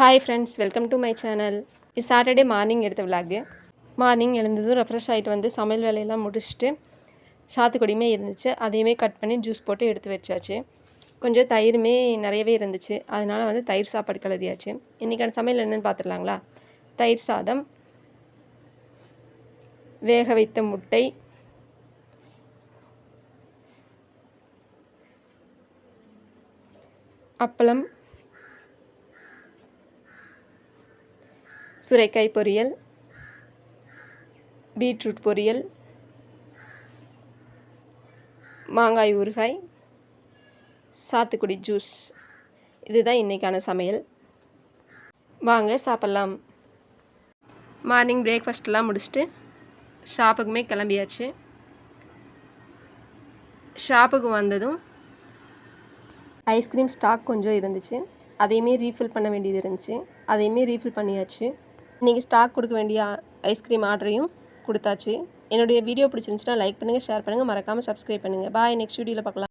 Hi friends, welcome to my channel. இது Saturday morning எடுத்த vlog. Morning எழுந்ததும் refresh ஆகிட்டு வந்து சமையல் வேலையெல்லாம் முடிச்சுட்டு சாத்துக்குடியுமே இருந்துச்சு, அதையுமே கட் பண்ணி ஜூஸ் போட்டு எடுத்து வச்சாச்சு. கொஞ்சம் தயிருமே நிறையவே இருந்துச்சு, அதனால் வந்து தயிர் சாப்பாடு கிளறியாச்சு. இன்றைக்கான சமையல் என்னென்னு பார்த்துடலாங்களா? தயிர் சாதம், வேக வைத்த முட்டை, அப்பளம், சுரைக்காய் பொரியல், பீட்ரூட் பொரியல், மாங்காய் ஊறுகாய், சாத்துக்குடி ஜூஸ். இதுதான் இன்றைக்கான சமையல். வாங்க சாப்பிட்லாம். மார்னிங் பிரேக்ஃபாஸ்ட்லாம் முடிச்சுட்டு ஷாப்புக்குமே கிளம்பியாச்சு. ஷாப்புக்கு வந்ததும் ஐஸ்கிரீம் ஸ்டாக் கொஞ்சம் இருந்துச்சு, அதையுமே ரீஃபில் பண்ண வேண்டியது இருந்துச்சு. அதையுமே ரீஃபில் பண்ணியாச்சு. இன்றைக்கி ஸ்டாக் கொடுக்க வேண்டிய ஐஸ்கிரீம் ஆர்டரையும் கொடுத்தாச்சு. என்னுடைய வீடியோ பிடிச்சிருந்துச்சுன்னா லைக் பண்ணுங்கள், ஷேர் பண்ணுங்கள், மறக்காமல் சப்ஸ்கிரைப் பண்ணுங்கள். பாய். நெக்ஸ்ட் வீடியோவில் பார்க்கலாம்.